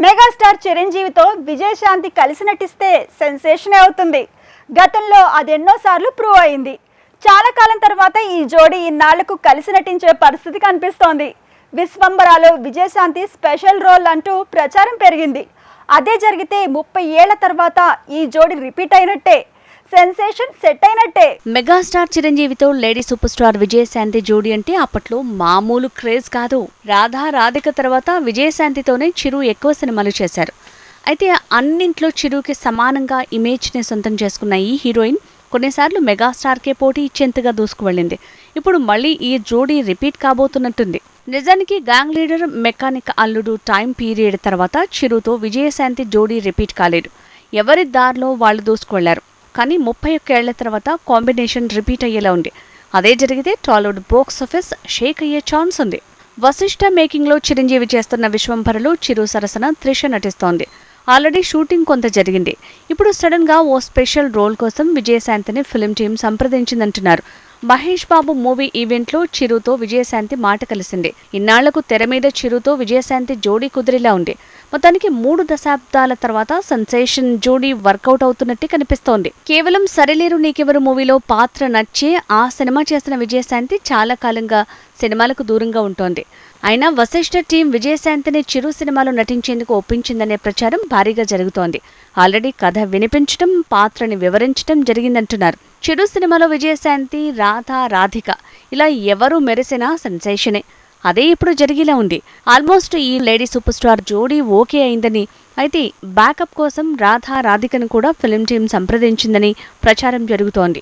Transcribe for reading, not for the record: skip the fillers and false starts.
Megastar చిరంజీవితో Vijayashanti కలిసి నటిస్తే sensation అవుతుంది. గతంలో అది ఎన్నోసార్లు ప్రూవ్ అయింది. చాలా కాలం తర్వాత ఈ జోడీ ఇన్నాళ్లకు కలిసి నటించే పరిస్థితి కనిపిస్తోంది. విశ్వంబరాలో విజయశాంతి స్పెషల్ రోల్ అంటూ ప్రచారం పెరిగింది. అదే జరిగితే 30 ఏళ్ల తర్వాత ఈ జోడీ రిపీట్ అయినట్టే, సెన్సేషన్ సెట్ అయినట్టే. మెగాస్టార్ చిరంజీవితో లేడీ సూపర్ స్టార్ విజయశాంతి జోడీ అంటే అప్పట్లో మామూలు క్రేజ్ కాదు. రాధా రాధిక తర్వాత విజయశాంతితోనే చిరు ఎక్కువ సినిమాలు చేశారు. అయితే అన్నింట్లో చిరుకి సమానంగా ఇమేజ్ని సొంతం చేసుకున్న ఈ హీరోయిన్ కొన్నిసార్లు మెగాస్టార్కే పోటీ ఇచ్చేంతగా దూసుకువెళ్ళింది. ఇప్పుడు మళ్ళీ ఈ జోడీ రిపీట్ కాబోతున్నట్టుంది. నిజానికి గ్యాంగ్ లీడర్ మెకానిక్ అల్లుడు టైం పీరియడ్ తర్వాత చిరుతో విజయశాంతి జోడీ రిపీట్ కాలేదు. ఎవరి దారిలో వాళ్ళు దూసుకువెళ్లారు. కానీ 31 ఏళ్ల తర్వాత కాంబినేషన్ రిపీట్ అయ్యేలా ఉంది. అదే జరిగితే టాలీవుడ్ బాక్స్ ఆఫీస్ షేక్ అయ్యే ఛాన్స్ ఉంది. వశిష్ఠ మేకింగ్లో చిరంజీవి చేస్తున్న విశ్వంభరలో చిరు సరసన త్రిష నటిస్తోంది. ఆల్రెడీ షూటింగ్ కొంత జరిగింది. ఇప్పుడు సడన్ గా ఓ స్పెషల్ రోల్ కోసం విజయశాంతిని film team సంప్రదించిందంటున్నారు. Mahesh Babu movie ఈవెంట్లో చిరుతో విజయశాంతి మాట కలిసింది. ఇన్నాళ్లకు తెర మీద చిరుతో విజయశాంతి జోడీ కుదిరేలా ఉంది. మొత్తానికి 3 దశాబ్దాల తర్వాత సెన్సేషన్ జోడీ వర్కౌట్ అవుతున్నట్టే కనిపిస్తోంది. కేవలం సరిలేరు నీకెవరు మూవీలో పాత్ర నచ్చే ఆ సినిమా చేసిన విజయశాంతి చాలా కాలంగా సినిమాలకు దూరంగా ఉంటోంది. అయినా వశిష్ఠ టీం విజయశాంతిని చిరు సినిమాలో నటించేందుకు ఒప్పించిందనే ప్రచారం భారీగా జరుగుతోంది. ఆల్రెడీ కథ వినిపించడం, పాత్రని వివరించడం జరిగిందంటున్నారు. చిరు సినిమాలో విజయశాంతి, రాధా, రాధిక ఇలా ఎవరు మెరిసినా సెన్సేషనే. అదే ఇప్పుడు జరిగేలా ఉంది. ఆల్మోస్ట్ ఈ లేడీ సూపర్ స్టార్ జోడీ ఓకే అయిందని, అయితే బ్యాకప్ కోసం రాధా రాధికను కూడా ఫిల్మ్ టీం సంప్రదించిందని ప్రచారం జరుగుతోంది.